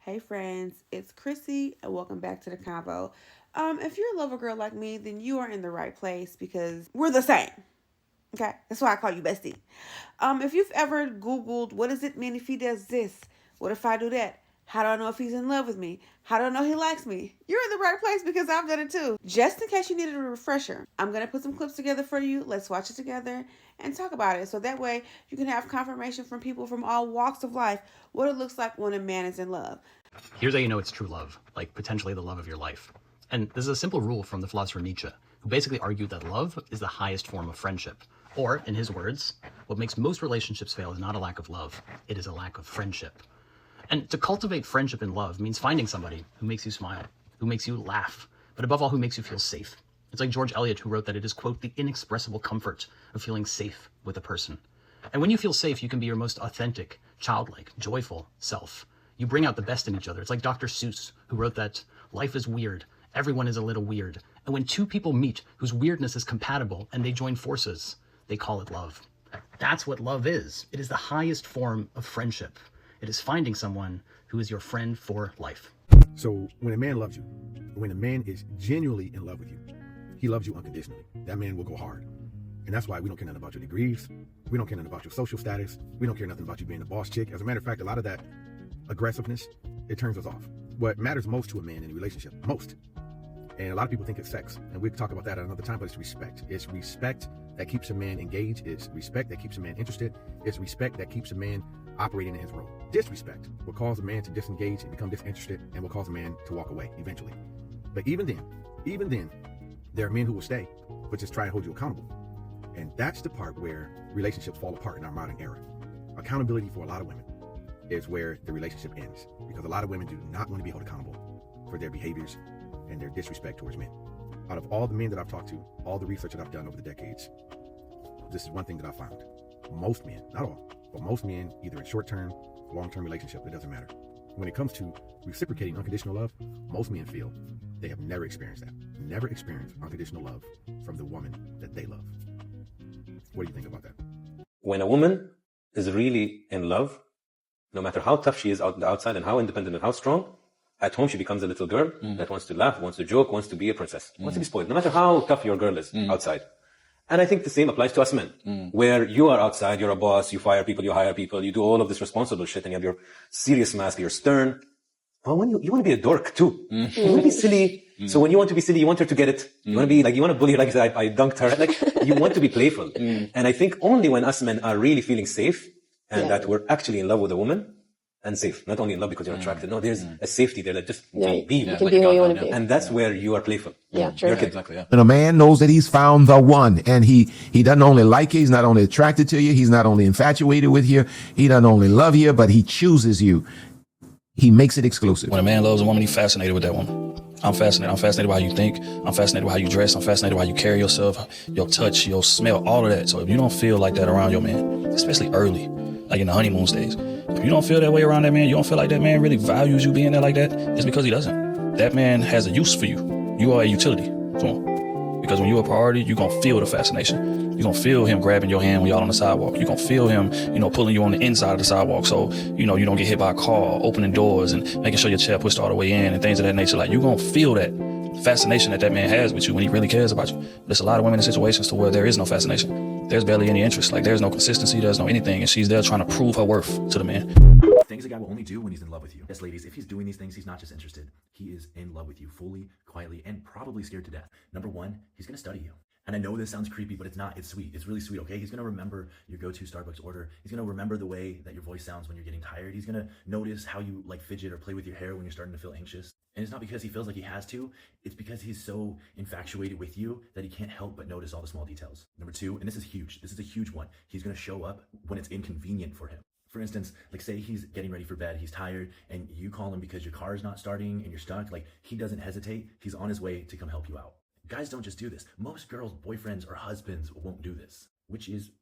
Hey friends, it's Chrissy and welcome back to the convo. If you're a lover girl like me, then you are in the right place because we're the same. Okay, that's why I call you bestie. If you've ever Googled what does it mean if he does this, what if I do that? How do I know if he's in love with me? How do I know he likes me? You're in the right place because I've done it too. Just in case you needed a refresher, I'm gonna put some clips together for you. Let's watch it together and talk about it. So that way you can have confirmation from people from all walks of life what it looks like when a man is in love. Here's how you know it's true love, like potentially the love of your life. And this is a simple rule from the philosopher Nietzsche, who basically argued that love is the highest form of friendship. Or, in his words, what makes most relationships fail is not a lack of love, it is a lack of friendship. And to cultivate friendship and love means finding somebody who makes you smile, who makes you laugh, but above all, who makes you feel safe. It's like George Eliot, who wrote that it is, quote, the inexpressible comfort of feeling safe with a person. And when you feel safe, you can be your most authentic, childlike, joyful self. You bring out the best in each other. It's like Dr. Seuss, who wrote that life is weird, everyone is a little weird. And when two people meet whose weirdness is compatible and they join forces, they call it love. That's what love is. It is the highest form of friendship. It is finding someone who is your friend for life. So when a man loves you, when a man is genuinely in love with you, he loves you unconditionally. That man will go hard. And that's why we don't care nothing about your degrees. We don't care nothing about your social status. We don't care nothing about you being a boss chick. As a matter of fact, a lot of that aggressiveness, it turns us off. What matters most to a man in a relationship, most, and a lot of people think it's sex, and we can talk about that at another time, but it's respect. It's respect that keeps a man engaged. It's respect that keeps a man interested. It's respect that keeps a man operating in his role. Disrespect will cause a man to disengage and become disinterested and will cause a man to walk away eventually. But even then, there are men who will stay, but just try and hold you accountable. And that's the part where relationships fall apart in our modern era. Accountability for a lot of women is where the relationship ends, because a lot of women do not want to be held accountable for their behaviors and their disrespect towards men. Out of all the men that I've talked to, all the research that I've done over the decades, this is one thing that I found. Most men, not all, but most men, either in short-term, long-term relationship, it doesn't matter. When it comes to reciprocating unconditional love, most men feel they have never experienced that. Never experienced unconditional love from the woman that they love. What do you think about that? When a woman is really in love, no matter how tough she is out on the outside and how independent and how strong, at home she becomes a little girl that wants to laugh, wants to joke, wants to be a princess, wants to be spoiled, no matter how tough your girl is outside. And I think the same applies to us men, where you are outside, you're a boss, you fire people, you hire people, you do all of this responsible shit, and you have your serious mask, you're stern. Well, when you want to be a dork too. You want to be silly. So when you want to be silly, you want her to get it. You want to be like, you want to bully her, like I dunked her. Like, you want to be playful. And I think only when us men are really feeling safe and that we're actually in love with a woman, and safe, not only in love because you're attracted. No, there's a safety there that just be you. You can be who you want to be. And that's where you are playful. Yeah, true. You're a kid. Exactly, yeah. And a man knows that he's found the one, and he doesn't only like you, he's not only attracted to you, he's not only infatuated with you, he doesn't only love you, but he chooses you. He makes it exclusive. When a man loves a woman, he's fascinated with that woman. I'm fascinated. I'm fascinated by how you think. I'm fascinated by how you dress. I'm fascinated by how you carry yourself, your touch, your smell, all of that. So if you don't feel like that around your man, especially early, like in the honeymoon stage, if you don't feel that way around that man, you don't feel like that man really values you being there like that, it's because he doesn't. That man has a use for you. You are a utility to him. Because when you're a priority, you're going to feel the fascination. You're going to feel him grabbing your hand when y'all on the sidewalk. You're going to feel him, pulling you on the inside of the sidewalk so, you don't get hit by a car, opening doors and making sure your chair pushed all the way in and things of that nature. Like, you're going to feel that fascination that man has with you when he really cares about you. There's a lot of women in situations to where there is no fascination. There's barely any interest. Like, there's no consistency, there's no anything, and she's there trying to prove her worth to the man. Things a guy will only do when he's in love with you. Yes, ladies, if he's doing these things, he's not just interested. He is in love with you fully, quietly, and probably scared to death. Number one, he's going to study you. And I know this sounds creepy, but it's not. It's sweet. It's really sweet, okay? He's going to remember your go-to Starbucks order. He's going to remember the way that your voice sounds when you're getting tired. He's going to notice how you fidget or play with your hair when you're starting to feel anxious. And it's not because he feels like he has to. It's because he's so infatuated with you that he can't help but notice all the small details. Number two, and this is huge. This is a huge one. He's going to show up when it's inconvenient for him. For instance, like say he's getting ready for bed, he's tired, and you call him because your car is not starting and you're stuck. Like, he doesn't hesitate. He's on his way to come help you out. Guys don't just do this. Most girls' boyfriends or husbands won't do this, which is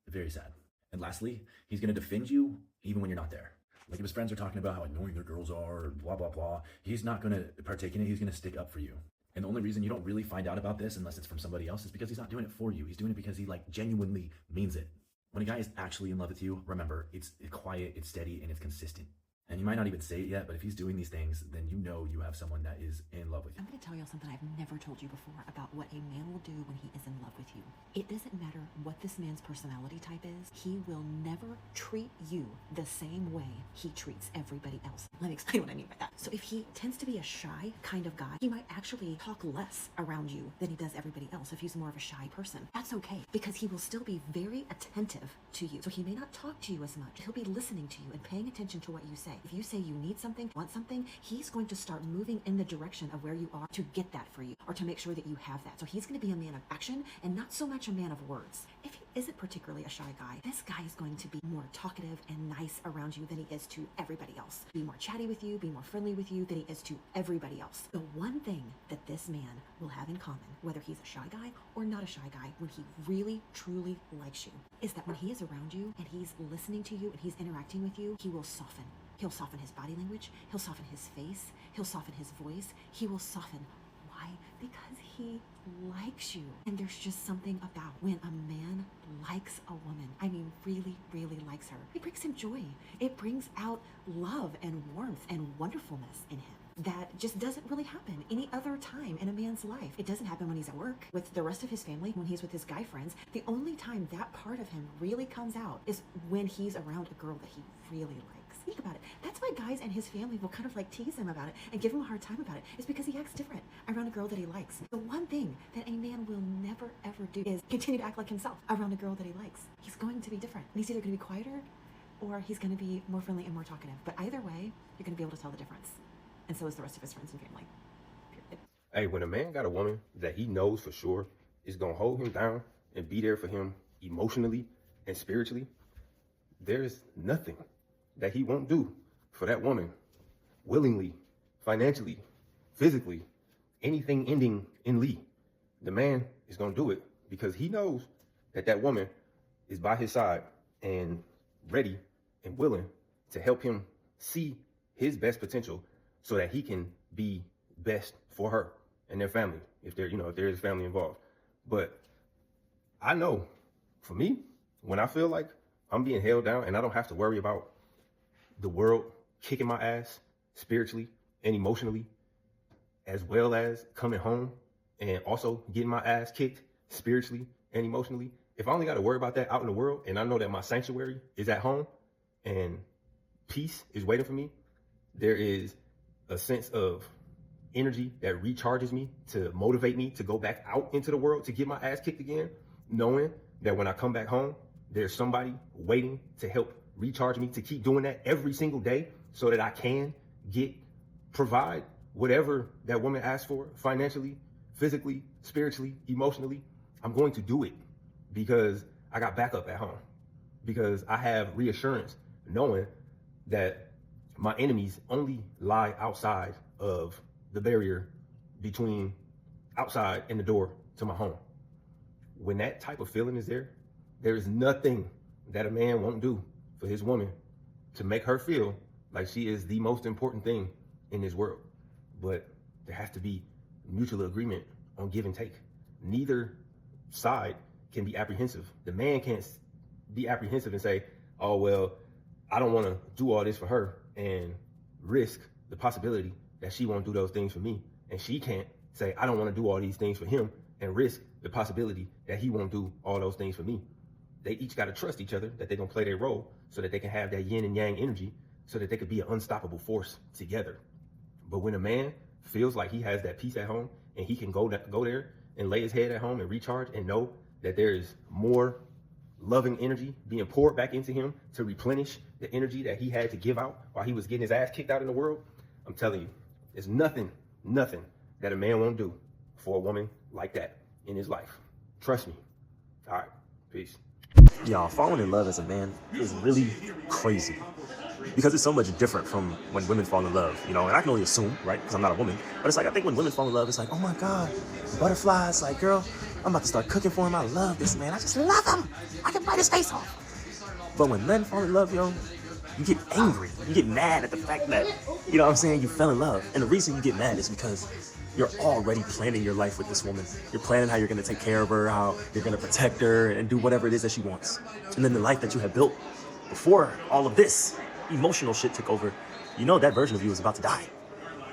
very sad. And lastly, he's going to defend you even when you're not there. Like, if his friends are talking about how annoying their girls are, blah, blah, blah, he's not going to partake in it. He's going to stick up for you. And the only reason you don't really find out about this unless it's from somebody else is because he's not doing it for you. He's doing it because he genuinely means it. When a guy is actually in love with you, remember, it's quiet, it's steady, and it's consistent. And you might not even say it yet, but if he's doing these things, then you know you have someone that is in love with you. I'm going to tell y'all something I've never told you before about what a man will do when he is in love with you. It doesn't matter what this man's personality type is. He will never treat you the same way he treats everybody else. Let me explain what I mean by that. So if he tends to be a shy kind of guy, he might actually talk less around you than he does everybody else. If he's more of a shy person, that's okay, because he will still be very attentive to you. So he may not talk to you as much. He'll be listening to you and paying attention to what you say. If you say you need something, want something, he's going to start moving in the direction of where you are to get that for you, or to make sure that you have that. So he's going to be a man of action and not so much a man of words. If he isn't particularly a shy guy, this guy is going to be more talkative and nice around you than he is to everybody else. Be more chatty with you, be more friendly with you than he is to everybody else. The one thing that this man will have in common, whether he's a shy guy or not a shy guy, when he really, truly likes you, is that when he is around you and he's listening to you and he's interacting with you, he will soften. He'll soften his body language, he'll soften his face, he'll soften his voice, he will soften. Why? Because he likes you. And there's just something about when a man likes a woman, I mean really, really likes her, it brings him joy. It brings out love and warmth and wonderfulness in him that just doesn't really happen any other time in a man's life. It doesn't happen when he's at work with the rest of his family, when he's with his guy friends. The only time that part of him really comes out is when he's around a girl that he really likes. Think about it. That's why guys and his family will kind of like tease him about it and give him a hard time about it. It's because he acts different around a girl that he likes. The one thing that a man will never ever do is continue to act like himself around a girl that he likes. He's going to be different. And he's either going to be quieter or he's going to be more friendly and more talkative. But either way, you're going to be able to tell the difference. And so is the rest of his friends and family. Period. Hey, when a man got a woman that he knows for sure is going to hold him down and be there for him emotionally and spiritually, there's nothing that he won't do for that woman, willingly, financially, physically, anything ending in Lee. The man is going to do it because he knows that that woman is by his side and ready and willing to help him see his best potential so that he can be best for her and their family, if there is family involved. But I know, for me, when I feel like I'm being held down and I don't have to worry about the world kicking my ass spiritually and emotionally, as well as coming home and also getting my ass kicked spiritually and emotionally, if I only got to worry about that out in the world and I know that my sanctuary is at home and peace is waiting for me, there is a sense of energy that recharges me to motivate me to go back out into the world to get my ass kicked again, knowing that when I come back home, there's somebody waiting to help recharge me to keep doing that every single day so that I can provide whatever that woman asks for financially, physically, spiritually, emotionally. I'm going to do it because I got backup at home, because I have reassurance knowing that my enemies only lie outside of the barrier between outside and the door to my home. When that type of feeling is there, there is nothing that a man won't do for his woman to make her feel like she is the most important thing in this world. But there has to be mutual agreement on give and take. Neither side can be apprehensive. The man can't be apprehensive and say, oh, well, I don't want to do all this for her and risk the possibility that she won't do those things for me. And she can't say, I don't want to do all these things for him and risk the possibility that he won't do all those things for me. They each got to trust each other, that they're going to play their role so that they can have that yin and yang energy so that they could be an unstoppable force together. But when a man feels like he has that peace at home and he can go there and lay his head at home and recharge and know that there is more loving energy being poured back into him to replenish the energy that he had to give out while he was getting his ass kicked out in the world, I'm telling you, there's nothing that a man won't do for a woman like that in his life. Trust me. All right, peace. Y'all, falling in love as a man is really crazy because it's so much different from when women fall in love, and I can only assume, right, because I'm not a woman, but it's like, I think when women fall in love, it's like, oh my God, butterflies, like, girl, I'm about to start cooking for him. I love this man. I just love him. I can bite his face off. But when men fall in love, yo, you get angry. You get mad at the fact that, you fell in love. And the reason you get mad is because you're already planning your life with this woman. You're planning how you're going to take care of her, how you're going to protect her and do whatever it is that she wants. And then the life that you have built before all of this emotional shit took over, you know that version of you is about to die.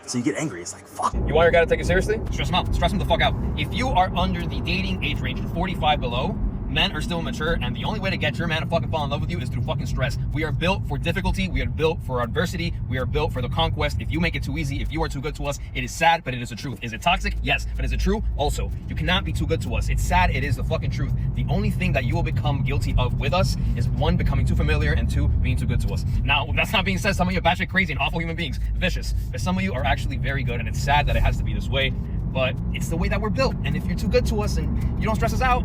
So you get angry. It's like, fuck. You want your guy to take it seriously? Stress him out. Stress him the fuck out. If you are under the dating age range of 45 below, men are still immature, and the only way to get your man to fucking fall in love with you is through fucking stress. We are built for difficulty. We are built for adversity. We are built for the conquest. If you make it too easy, if you are too good to us, it is sad, but it is the truth. Is it toxic? Yes. But is it true? Also. You cannot be too good to us. It's sad. It is the fucking truth. The only thing that you will become guilty of with us is, one, becoming too familiar, and two, being too good to us. Now, that's not being said. Some of you are batshit crazy and awful human beings, vicious. But some of you are actually very good, and it's sad that it has to be this way. But it's the way that we're built. And if you're too good to us and you don't stress us out,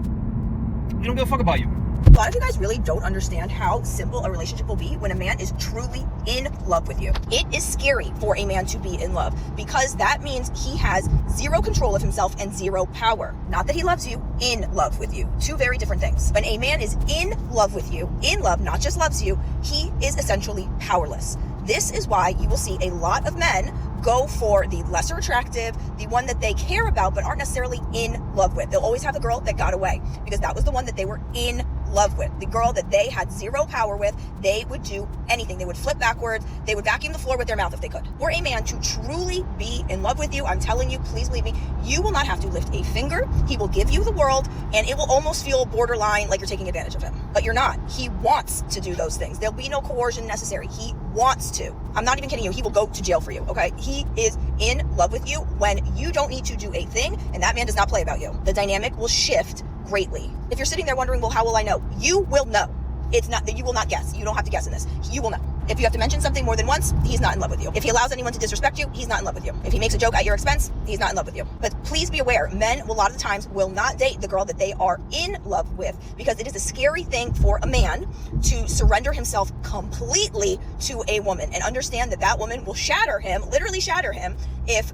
we don't give a fuck about you. A lot of you guys really don't understand how simple a relationship will be when a man is truly in love with you. It is scary for a man to be in love because that means he has zero control of himself and zero power. Not that he loves you, in love with you. Two very different things. When a man is in love with you, in love, not just loves you, he is essentially powerless. This is why you will see a lot of men go for the lesser attractive, the one that they care about but aren't necessarily in love with. They'll always have the girl that got away because that was the one that they were in love with. The girl that they had zero power with, they would do anything. They would flip backwards. They would vacuum the floor with their mouth if they could. For a man to truly be in love with you, I'm telling you, please believe me, you will not have to lift a finger. He will give you the world, and it will almost feel borderline like you're taking advantage of him. But you're not. He wants to do those things. There'll be no coercion necessary. He wants to. I'm not even kidding you. He will go to jail for you, okay? He is in love with you when you don't need to do a thing, and that man does not play about you. The dynamic will shift greatly. If you're sitting there wondering, well, how will I know? You will know. It's not that you will not guess. You don't have to guess in this. You will know. If you have to mention something more than once, he's not in love with you. If he allows anyone to disrespect you, he's not in love with you. If he makes a joke at your expense, he's not in love with you. But please be aware, men a lot of the times will not date the girl that they are in love with because it is a scary thing for a man to surrender himself completely to a woman and understand that that woman will shatter him, literally shatter him, if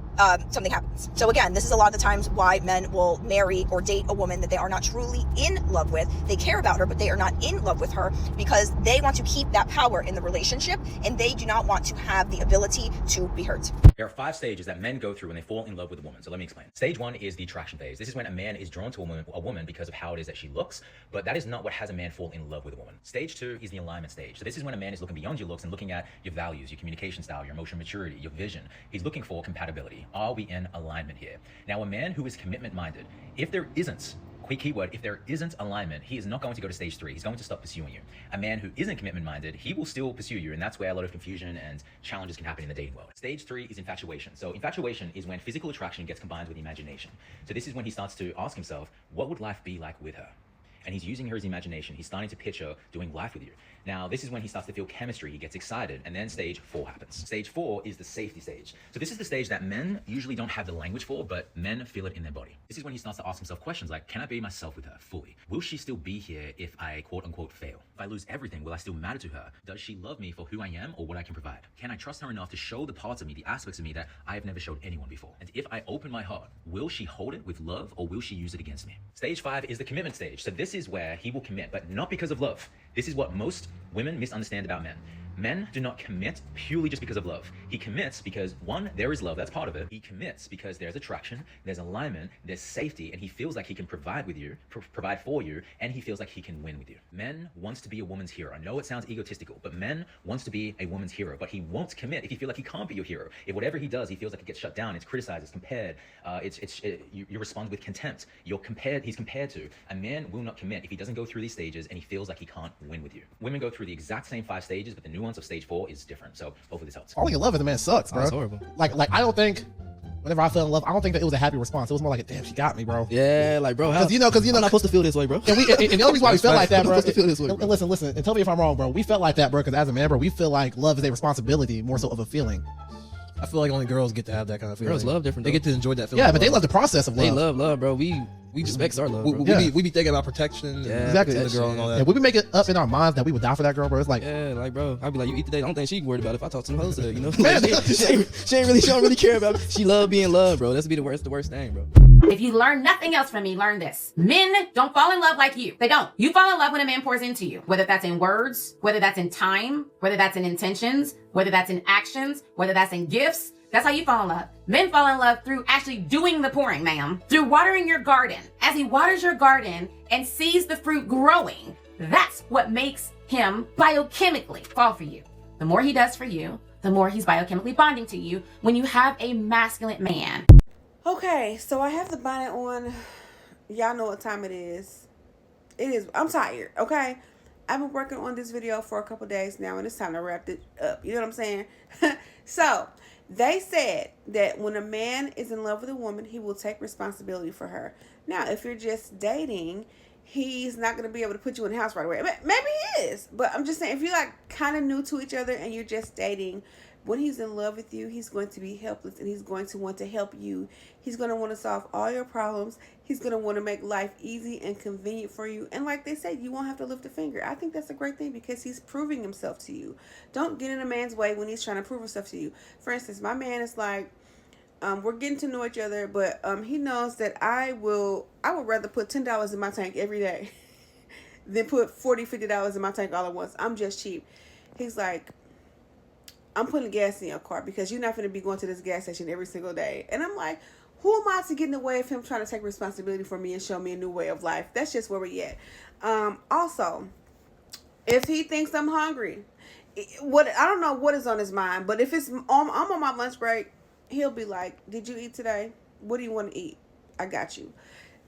something happens. So again, this is a lot of the times why men will marry or date a woman that they are not truly in love with. They care about her, but they are not in love with her because they want to keep that power in the relationship and they do not want to have the ability to be hurt. There are 5 stages that men go through when they fall in love with a woman. So let me explain. Stage 1 is the attraction phase. This is when a man is drawn to a woman because of how it is that she looks, but that is not what has a man fall in love with a woman. Stage 2 is the alignment stage. So this is when a man is looking beyond your looks and looking at your values, your communication style, your emotional maturity, your vision. He's looking for compatibility. Are we in alignment here? Now, a man who is commitment minded, if there isn't, quick keyword, if there isn't alignment, he is not going to go to stage 3. He's going to stop pursuing you. A man who isn't commitment minded, he will still pursue you, and that's where a lot of confusion and challenges can happen in the dating world. Stage 3 is infatuation. So infatuation is when physical attraction gets combined with imagination. So this is when he starts to ask himself, what would life be like with her? And he's using her as imagination. He's starting to picture doing life with you. Now, this is when he starts to feel chemistry. He gets excited, and then stage 4 happens. Stage 4 is the safety stage. So this is the stage that men usually don't have the language for, but men feel it in their body. This is when he starts to ask himself questions like, can I be myself with her fully? Will she still be here if I quote unquote fail? If I lose everything, will I still matter to her? Does she love me for who I am or what I can provide? Can I trust her enough to show the parts of me, the aspects of me that I have never showed anyone before? And if I open my heart, will she hold it with love or will she use it against me? Stage 5 is the commitment stage. So this is where he will commit, but not because of love. This is what most women misunderstand about men. Men do not commit purely just because of love. He commits because, one, there is love, that's part of it. He commits because there's attraction, there's alignment, there's safety, and he feels like he can provide with you, provide for you, and he feels like he can win with you. Men wants to be a woman's hero. I know it sounds egotistical, but men wants to be a woman's hero, but he won't commit if he feels like he can't be your hero. If whatever he does, he feels like it gets shut down, it's criticized, it's compared, you respond with contempt. He's compared to. A man will not commit if he doesn't go through these stages and he feels like he can't win with you. Women go through the exact same 5 stages, but the nuance of stage 4 is different. So hopefully this helps. Falling in love with a man sucks, bro. That's horrible. Like I don't think whenever I fell in love, I don't think that it was a happy response. It was more like, damn, she got me, bro. Yeah, like, bro, because you know, I'm not supposed to feel this way, bro. And the only reason why we felt like that, bro. I'm supposed to feel this way, bro. And listen, and tell me if I'm wrong, bro. We felt like that, bro, because as a man, bro, we feel like love is a responsibility more so of a feeling. I feel like only girls get to have that kind of feeling. Girls love different. They get to enjoy that feeling. Yeah, but they love the process of love. They love, bro. We respect our love. Bro. We be thinking about protection. Yeah, exactly. The girl and all that. And we be making up in our minds that we would die for that girl, bro. It's like, yeah, like, bro, I'd be like, you eat today. I don't think she worried about it if I talk to some hoes today, you know? Man, she don't really care about it. She love being loved, bro. That's be the worst thing, bro. If you learn nothing else from me, learn this. Men don't fall in love like you. They don't. You fall in love when a man pours into you, whether that's in words, whether that's in time, whether that's in intentions, whether that's in actions, whether that's in gifts. That's how you fall in love. Men fall in love through actually doing the pouring, ma'am. Through watering your garden. As he waters your garden and sees the fruit growing, that's what makes him biochemically fall for you. The more he does for you, the more he's biochemically bonding to you when you have a masculine man. Okay, so I have the bonnet on. Y'all know what time it is. I'm tired, okay? I've been working on this video for a couple days now, and it's time to wrap it up. You know what I'm saying? So, they said that when a man is in love with a woman, he will take responsibility for her. Now, if you're just dating, he's not going to be able to put you in the house right away. Maybe he is, but I'm just saying, if you're like kind of new to each other and you're just dating, when he's in love with you, he's going to be helpless and he's going to want to help you. He's going to want to solve all your problems. He's going to want to make life easy and convenient for you. And like they said, you won't have to lift a finger. I think that's a great thing because he's proving himself to you. Don't get in a man's way when he's trying to prove himself to you. For instance, my man is like, we're getting to know each other, but he knows that I would rather put $10 in my tank every day than put $40-$50 in my tank all at once. I'm just cheap. He's like, I'm putting gas in your car because you're not going to be going to this gas station every single day. And I'm like, who am I to get in the way of him trying to take responsibility for me and show me a new way of life? That's just where we at. Also, if he thinks I'm hungry, I don't know what is on his mind, but if I'm on my lunch break, he'll be like, did you eat today? What do you want to eat? I got you.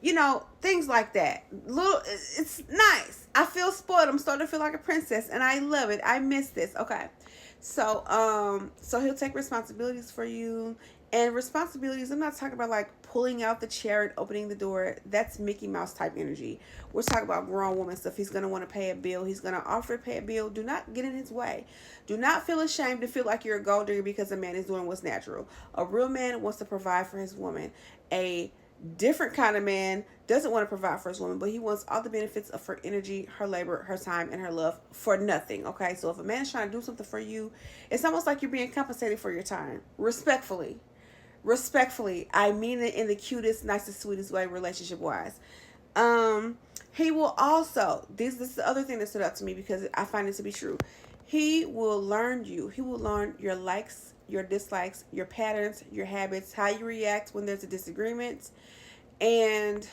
You know, things like that. It's nice. I feel spoiled. I'm starting to feel like a princess, and I love it. I miss this. Okay. So he'll take responsibilities for you. And responsibilities, I'm not talking about like pulling out the chair and opening the door. That's Mickey Mouse type energy. We're talking about grown woman stuff. He's going to want to pay a bill. He's going to offer to pay a bill. Do not get in his way. Do not feel ashamed to feel like you're a gold digger because a man is doing what's natural. A real man wants to provide for his woman. A different kind of man doesn't want to provide for his woman, but he wants all the benefits of her energy, her labor, her time, and her love for nothing. Okay, so if a man is trying to do something for you, it's almost like you're being compensated for your time. Respectfully, I mean it in the cutest, nicest, sweetest way, relationship wise. He will also, this is the other thing that stood out to me because I find it to be true. He will learn you. He will learn your likes, your dislikes, your patterns, your habits, how you react when there's a disagreement, and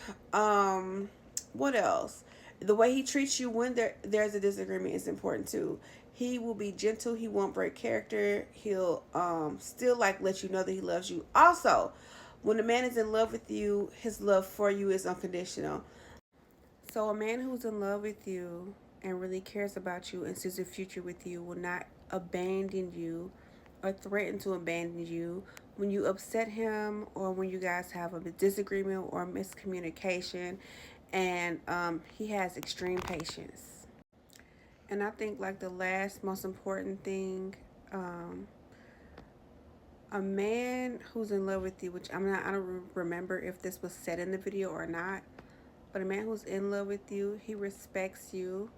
what else? The way he treats you when there's a disagreement is important too. He will be gentle. He won't break character. He'll still like let you know that he loves you. Also, when a man is in love with you, his love for you is unconditional. So a man who's in love with you and really cares about you and sees a future with you will not abandon you or threaten to abandon you when you upset him or when you guys have a disagreement or miscommunication. And he has extreme patience. And I think like the last most important thing, a man who's in love with you, which I don't remember if this was said in the video or not, but a man who's in love with you, he respects you,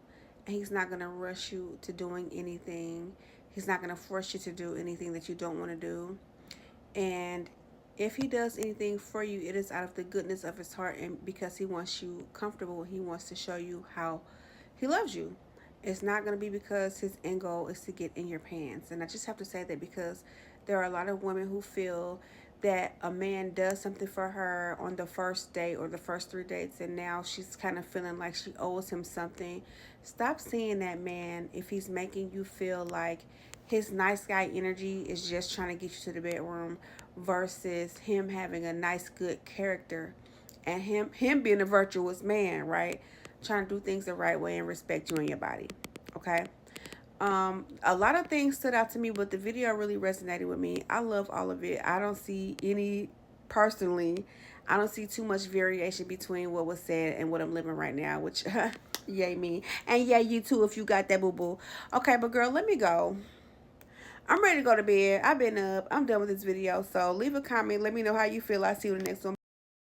and he's not going to rush you to doing anything. He's not going to force you to do anything that you don't want to do. And if he does anything for you, it is out of the goodness of his heart and because he wants you comfortable. He wants to show you how he loves you. It's not going to be because his end goal is to get in your pants. And I just have to say that because there are a lot of women who feel that a man does something for her on the first date or the first 3 dates and now she's kind of feeling like she owes him something. Stop seeing that man if he's making you feel like his nice guy energy is just trying to get you to the bedroom versus him having a nice, good character and him being a virtuous man, right? Trying to do things the right way and respect you and your body, okay? A lot of things stood out to me, but the video really resonated with me. I love all of it. I don't see personally, I don't see too much variation between what was said and what I'm living right now, which, yay me. And yay you too if you got that boo-boo. Okay, but girl, let me go. I'm ready to go to bed. I've been up. I'm done with this video. So leave a comment. Let me know how you feel. I'll see you in the next one.